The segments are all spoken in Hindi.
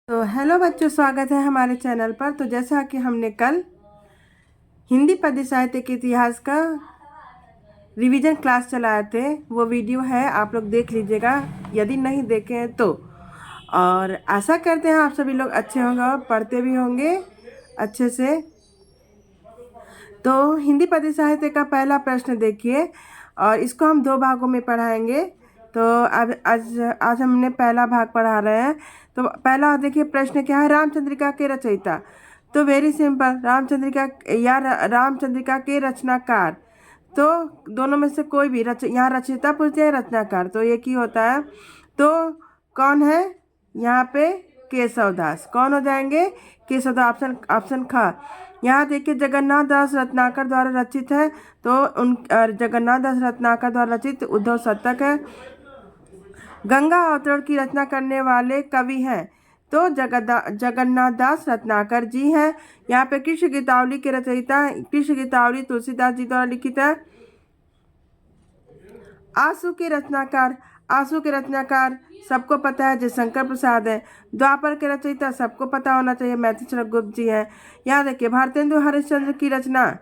तो हेलो बच्चों, स्वागत है हमारे चैनल पर। तो जैसा कि हमने कल हिंदी पद्य साहित्य के इतिहास का रिवीजन क्लास चलाए थे, वो वीडियो है, आप लोग देख लीजिएगा यदि नहीं देखे हैं तो। और आशा करते हैं आप सभी लोग अच्छे होंगे और पढ़ते भी होंगे अच्छे से। तो हिंदी पद्य साहित्य का पहला प्रश्न देखिए, और इसको हम दो भागों में पढ़ाएंगे। तो अब आज हमने पहला भाग पढ़ा रहे हैं। तो पहला देखिए, प्रश्न क्या है, रामचंद्रिका के रचयिता। तो वेरी सिंपल, रामचंद्रिका या रामचंद्रिका के रचनाकार। तो दोनों में से कोई भी यहाँ रचयिता पूछते हैं, रचनाकार, तो एक ही होता है। तो कौन है यहाँ पे? केशव दास। कौन हो जाएंगे? केशव दास। ऑप्शन ख। यहाँ देखिए, जगन्नाथ दास रत्नाकर द्वारा रचित है। तो जगन्नाथ दास रत्नाकर द्वारा रचित उद्धव शतक है। गंगा अवतरण की रचना करने वाले कवि हैं। तो जगन्नाथ दास रत्नाकर जी हैं। यहाँ पे कृष्ण गीतावली के रचयिता, कृष्ण गीतावली तुलसीदास जी द्वारा लिखित है। आंसू के रचनाकार, आंसू के रचनाकार सबको पता है, जयशंकर प्रसाद है। द्वापर के रचयिता सबको पता होना चाहिए, मैथिली गुप्त जी हैं। यहाँ देखिए, भारतेंदु हरिश्चंद्र की रचना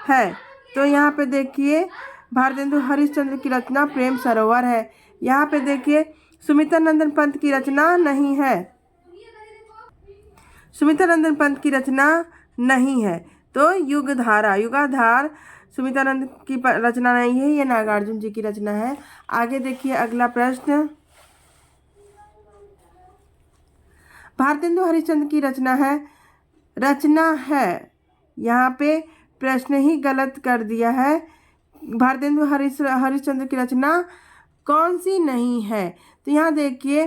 है। तो यहाँ पे देखिए, भारतेंदु हरिश्चंद्र की रचना प्रेम सरोवर है। यहाँ पे देखिए, सुमित्रा नंदन पंत की रचना नहीं है, सुमित्रा नंदन पंत की रचना नहीं है। तो युगधारा, युगाधार सुमित्रानंद की रचना नहीं है, ये नागार्जुन जी की रचना है। आगे देखिए अगला प्रश्न, भारतेंदु हरिश्चंद्र की रचना है। यहाँ पे प्रश्न ही गलत कर दिया है। भारतेंदु हरिश्चंद्र की रचना कौन सी नहीं है? तो यहाँ देखिए,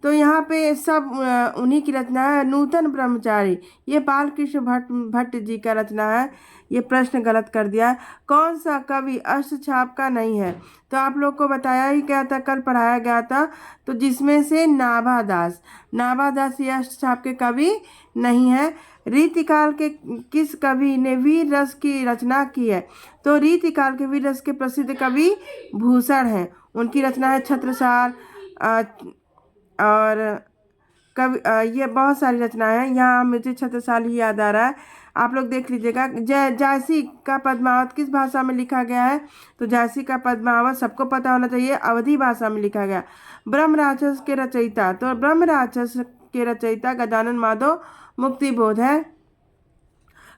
तो यहाँ पे सब उन्हीं की रचना है। नूतन ब्रह्मचारी, ये बालकृष्ण भट्ट जी का रचना है। ये प्रश्न गलत कर दिया है। कौन सा कवि अष्टछाप का नहीं है? तो आप लोग को बताया ही गया था, कल पढ़ाया गया था। तो जिसमें से नाभादास, नाभादास ये अष्टछाप के कवि नहीं है। रीतिकाल के किस कवि ने वीर रस की रचना की है? तो रीतिकाल के वीर रस के प्रसिद्ध कवि भूषण हैं। उनकी रचना है छत्रसाल और कवि, ये बहुत सारी रचनाएं हैं। यहाँ मुझे छत्रसाल ही याद आ रहा है, आप लोग देख लीजिएगा। जायसी का पद्मावत किस भाषा में लिखा गया है? तो जायसी का पद्मावत सबको पता होना चाहिए, अवधी भाषा में लिखा गया। ब्रह्म राक्षस के रचयिता, तो ब्रह्म राक्षस के रचयिता गजानन माधव मुक्तिबोध है।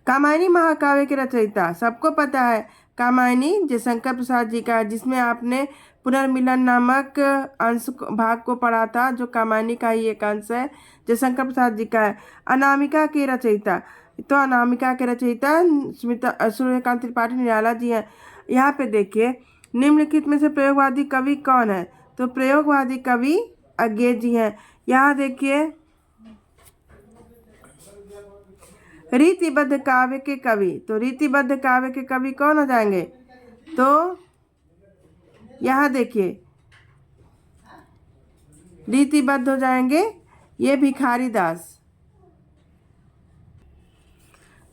कामायनी महाकाव्य के रचयिता सबको पता है, कामायनी जयशंकर प्रसाद जी का है, जिसमें आपने पुनर्मिलन नामक अंश भाग को पढ़ा था, जो कामायनी का ही एक अंश है, जयशंकर प्रसाद जी का है। अनामिका के रचयिता, तो अनामिका के रचयिता सूर्यकांत त्रिपाठी निराला जी हैं। यहाँ पे देखिए, निम्नलिखित में से प्रयोगवादी कवि कौन है? तो प्रयोगवादी कवि अज्ञे जी हैं। यहाँ देखिए, रीतिबद्ध काव्य के कवि, तो रीतिबद्ध काव्य के कवि कौन हो जाएंगे? तो यहाँ देखिए, रीतिबद्ध हो जाएंगे ये भिखारी दास।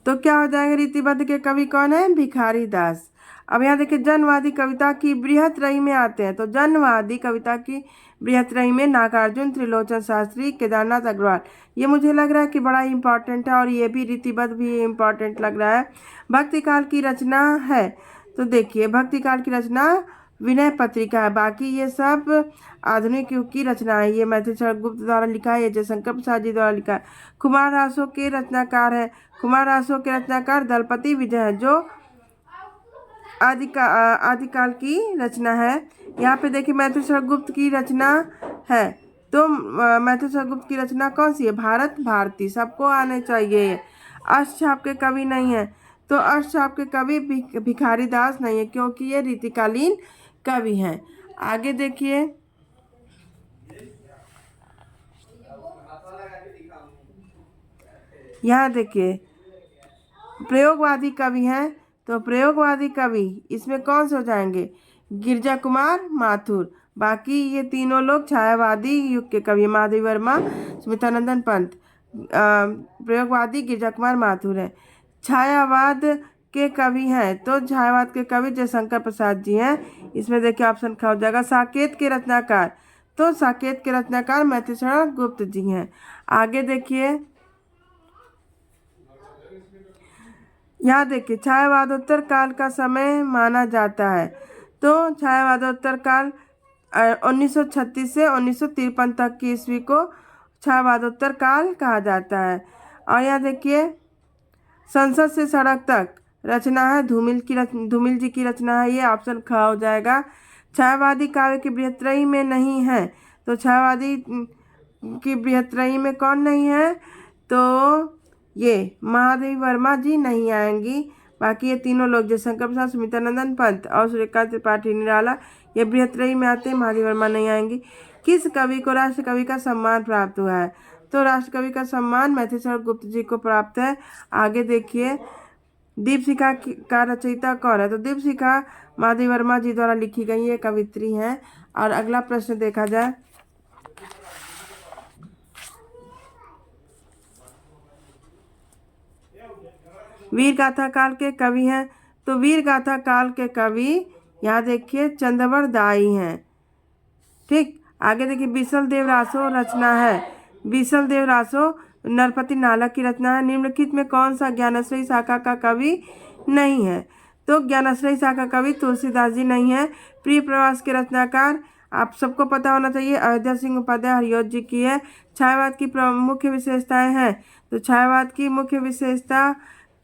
तो क्या हो जाएंगे रीतिबद्ध के कवि कौन है? भिखारी दास। अब यहाँ देखिए, जनवादी कविता की बृहत्रयी में आते हैं। तो जनवादी कविता की बृहत्रयी में नागार्जुन, त्रिलोचन शास्त्री, केदारनाथ अग्रवाल। ये मुझे लग रहा है कि बड़ा इम्पोर्टेंट है, और ये भी रीतिबद्ध भी इम्पोर्टेंट लग रहा है। भक्तिकाल की रचना है, तो देखिए भक्तिकाल की रचना विनय पत्रिका है। बाकी ये सब आधुनिक युग की रचना है। ये मैथिली गुप्त द्वारा लिखा है, ये जयशंकर प्रसाद जी द्वारा लिखा है। कुमार रासो के रचनाकार है, कुमार रासो के रचनाकार दलपति विजय है, जो आदिकाल की रचना है। यहाँ पे देखिए, मैथिली गुप्त की रचना है। तो मैथिली गुप्त की रचना कौन सी है? भारत भारती, सबको आने चाहिए। अष्टछाप के कवि नहीं है, तो अष्टछाप के कवि भिखारी दास नहीं है, क्योंकि ये रीतिकालीन कवि हैं। आगे देखिए, यहाँ देखिए, प्रयोगवादी कवि हैं। तो प्रयोगवादी कवि इसमें कौन से हो जाएंगे? गिरजा कुमार माथुर। बाकी ये तीनों लोग छायावादी युग के कवि, माधवी वर्मा, सुमित्रानंदन पंत। प्रयोगवादी गिरजा कुमार माथुर है। छायावाद के कवि हैं, तो छायावाद के कवि जयशंकर प्रसाद जी हैं। इसमें देखिए ऑप्शन ख हो जाएगा। साकेत के रचनाकार, तो साकेत के रचनाकार मैथिली शरण गुप्त जी हैं। आगे देखिए, यहाँ देखिए छायावादोत्तर काल का समय माना जाता है। तो छायावादोत्तर काल 1936 से 1953 तक की ईस्वी को छायावादोत्तर काल कहा जाता है। और यहाँ देखिए, संसद से सड़क तक रचना है धूमिल जी की रचना है, ये ऑप्शन ख हो जाएगा। छायावादी काव्य की बृहत्त्रयी में नहीं है, तो छायावादी की बृहत्त्रयी में कौन नहीं है, तो ये महादेवी वर्मा जी नहीं आएंगी। बाकी ये तीनों लोग जयशंकर प्रसाद, सुमित्रानंदन पंत और सूर्यकांत त्रिपाठी निराला ये बृहत्त्रयी में आते हैं, महादेवी वर्मा नहीं आएंगी। किस कवि को राष्ट्र कवि का सम्मान प्राप्त हुआ है, तो राष्ट्र कवि का सम्मान मैथिली शरण गुप्त जी को प्राप्त है। आगे देखिए, दीपशिखा का रचयिता कौन है, तो दीपशिखा महादेवी वर्मा जी द्वारा लिखी गई ये कवित्री हैं। और अगला प्रश्न देखा जाए, वीर गाथा काल के कवि हैं, तो वीर गाथा काल के कवि यहाँ देखिए चंद्रवर दाई हैं। ठीक, आगे देखिए, बीसल देव रासो रचना है। बीसल देव रासो नरपति नालक की रचना है। निम्नलिखित में कौन सा ज्ञानाश्रयी शाखा का कवि नहीं है, तो ज्ञानाश्रयी शाखा कवि तुलसीदास जी नहीं है। प्रिय प्रवास के रचनाकार आप सबको पता होना चाहिए, अयोध्या सिंह उपाध्याय हरिऔध जी की है। छायावाद की मुख्य विशेषताएं हैं, तो छायावाद की मुख्य विशेषता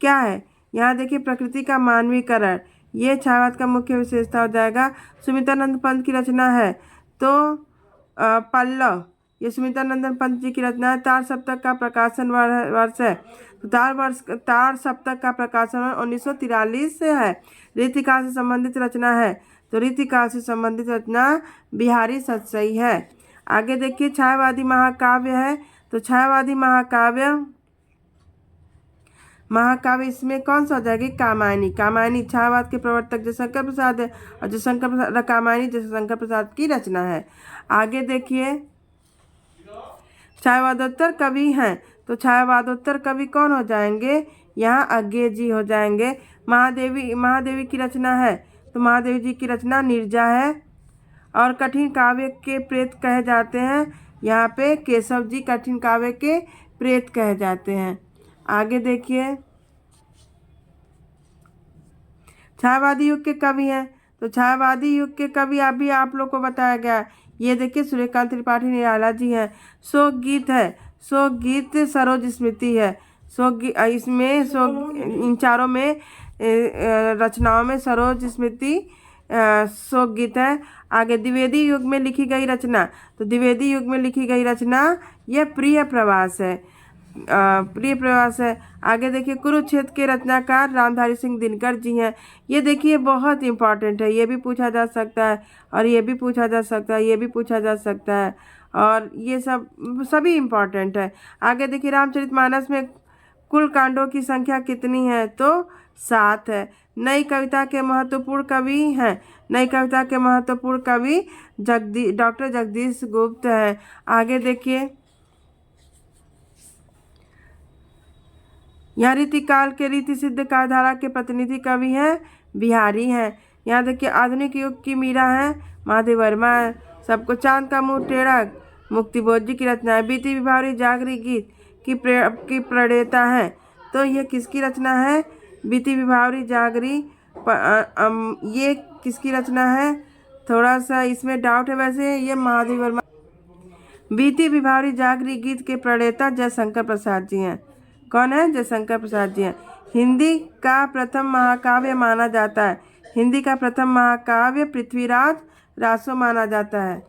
क्या है, यहाँ देखिए प्रकृति का मानवीकरण, ये छायावाद का मुख्य विशेषता हो जाएगा। सुमित्रानंद पंत की रचना है, तो पल्लव, ये सुमित्रानंदन पंत जी की रचना है। तार सप्तक का प्रकाशन वर्ष है, तो तार सप्तक का प्रकाशन 1943 से है। रीतिकाल से संबंधित रचना है, तो रीतिकाल से संबंधित रचना बिहारी सतसई है। आगे देखिए, छायावादी महाकाव्य है, तो छायावादी महाकाव्य इसमें कौन सा हो जाएगी, कामायनी। कामायनी छायावाद के प्रवर्तक जयशंकर प्रसाद है, और जयशंकर प्रसाद कामायनी जयशंकर प्रसाद की रचना है। आगे देखिए, छायावादोत्तर कवि हैं, तो छायावादोत्तर कवि कौन हो जाएंगे, यहाँ अज्ञे जी हो जाएंगे। महादेवी की रचना है, तो महादेवी जी की रचना नीरजा है। और कठिन काव्य के प्रेत कहे जाते हैं, यहाँ पे केशव जी कठिन काव्य के प्रेत कहे जाते हैं। आगे देखिए, छायावादी युग के कवि हैं, तो छायावादी युग के कवि अभी आप लोग को बताया गया, ये देखिए सूर्यकांत त्रिपाठी निराला जी हैं। शोक गीत है, शोक गीत सरोज स्मृति है। इसमें इन चारों में रचनाओं में सरोज स्मृति शोक गीत है। आगे द्विवेदी युग में लिखी गई रचना, तो द्विवेदी युग में लिखी गई रचना यह प्रिय प्रवास है, प्रिय प्रवास है। आगे देखिए, कुरुक्षेत्र के रचनाकार रामधारी सिंह दिनकर जी हैं। ये देखिए बहुत इंपॉर्टेंट है, ये भी पूछा जा सकता है, और ये भी पूछा जा सकता है, ये भी पूछा जा सकता है, और ये सभी इंपॉर्टेंट है। आगे देखिए, रामचरितमानस में कुल कांडों की संख्या कितनी है, तो 7 है। नई कविता के महत्वपूर्ण कवि हैं, नई कविता के महत्वपूर्ण कवि डॉक्टर जगदीश गुप्त हैं। आगे देखिए, यहाँ रीतिकाल के रीति सिद्ध काव्यधारा के प्रतिनिधि कवि हैं बिहारी हैं। यहाँ देखिए, आधुनिक युग की मीरा हैं महादेवी वर्मा है। सबको चांद का मुंह टेढ़ा मुक्तिबोध जी की रचना है। बीती विभावरी जागरी गीत की प्रणेता है, तो ये किसकी रचना है, बीती विभावरी जागरी ये किसकी रचना है, थोड़ा सा इसमें डाउट है, वैसे ये महादेवी वर्मा। बीती विभावरी जागरी गीत के प्रणेता जयशंकर प्रसाद जी हैं। कौन है, जयशंकर प्रसाद जी हैं। हिंदी का प्रथम महाकाव्य माना जाता है, हिंदी का प्रथम महाकाव्य पृथ्वीराज रासो माना जाता है।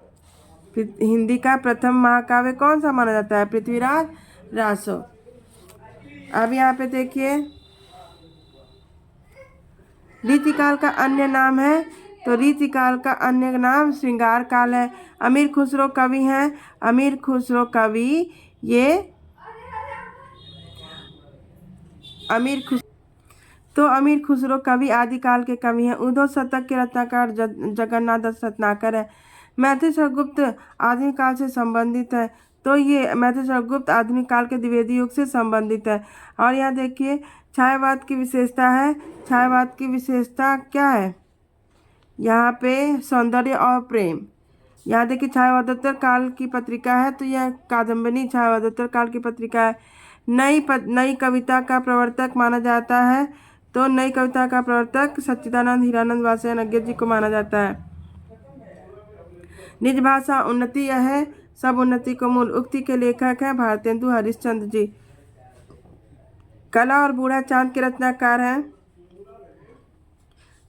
हिंदी का प्रथम महाकाव्य कौन सा माना जाता है, पृथ्वीराज रासो। अब यहाँ पे देखिए, रीतिकाल का अन्य नाम है, तो रीतिकाल का अन्य नाम श्रृंगार काल है। अमीर खुसरो कवि हैं, अमीर खुसरो कवि ये अमीर खुसरो कवि आदिकाल के कवि हैं। उद्धव शतक के रचनाकार जगन्नाथ दत्त रत्नाकर है। मैथिली शरण गुप्त आधुनिक काल से संबंधित है, तो ये मैथिली शरण गुप्त आधुनिक काल के द्विवेदी युग से संबंधित है। और यहाँ देखिए, छायावाद की विशेषता है, छायावाद की विशेषता क्या है, यहाँ पे सौंदर्य और प्रेम, यहाँ देखिए छायावादोत्तर काल की पत्रिका है, तो यह कादम्बिनी छायावादोत्तर काल की पत्रिका है। नई कविता का प्रवर्तक माना जाता है, तो नई कविता का प्रवर्तक सच्चिदानंद हीरानंद वात्स्यायन अज्ञे जी को माना जाता है। निज भाषा उन्नति यह है, सब उन्नति को मूल उक्ति के लेखक हैं भारतेंदु हरिश्चंद्र जी। कला और बूढ़ा चांद के रचनाकार हैं।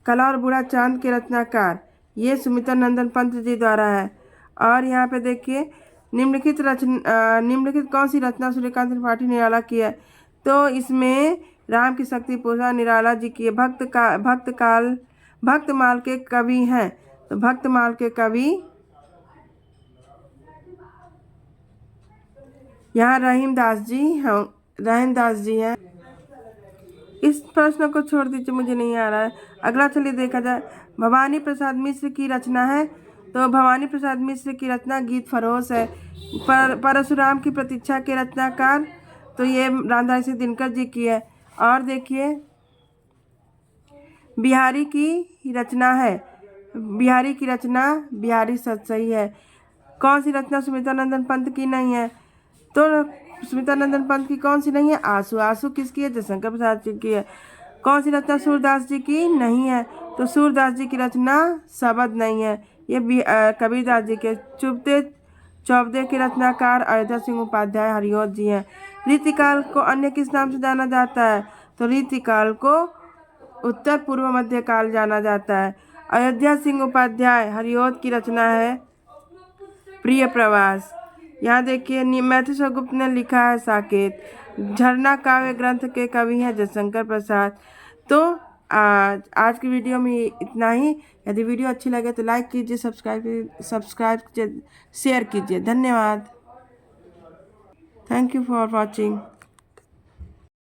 कला और बूढ़ा चांद के रचनाकार ये सुमित्रा नंदन पंत जी द्वारा है। और यहाँ पे देखिए निम्नलिखित कौन सी रचना सूर्यकांत त्रिपाठी निराला की है, तो इसमें राम की शक्ति पूजा निराला जी की है। भक्तमाल के कवि हैं, तो भक्तमाल के कवि यहाँ रहीमदास जी हैं। इस प्रश्न को छोड़ दीजिए, मुझे नहीं आ रहा है। अगला चलिए देखा जाए। भवानी प्रसाद मिश्र की रचना है, तो भवानी प्रसाद मिश्र की रचना गीत फरोश है। परशुराम की प्रतीक्षा के रचनाकार, तो ये रामधारी सिंह दिनकर जी की है। और देखिए बिहारी की रचना है, बिहारी सतसई है। कौन सी रचना सुमित्रा नंदन पंत की नहीं है, तो सुमित्रा नंदन पंत की कौन सी नहीं है? आंसू किसकी है? जयशंकर प्रसाद जी की है। कौन सी रचना सूरदास जी की नहीं है, तो सूरदास जी की रचना शबद नहीं है, ये कबीरदास जी के। चुपते चौबदे के रचनाकार अयोध्या सिंह उपाध्याय हरिओत जी हैं। रीतिकाल को अन्य किस नाम से जाना जाता है, तो रीतिकाल को उत्तर पूर्व मध्यकाल जाना जाता है। अयोध्या सिंह उपाध्याय हरिओत की रचना है प्रिय प्रवास। यहाँ देखिए मैथिली गुप्त ने लिखा है साकेत। झरना काव्य ग्रंथ के कवि हैं जयशंकर प्रसाद। तो आज की वीडियो में इतना ही। यदि वीडियो अच्छी लगे तो लाइक कीजिए, सब्सक्राइब कीजिए, शेयर कीजिए। धन्यवाद। Thank you for watching.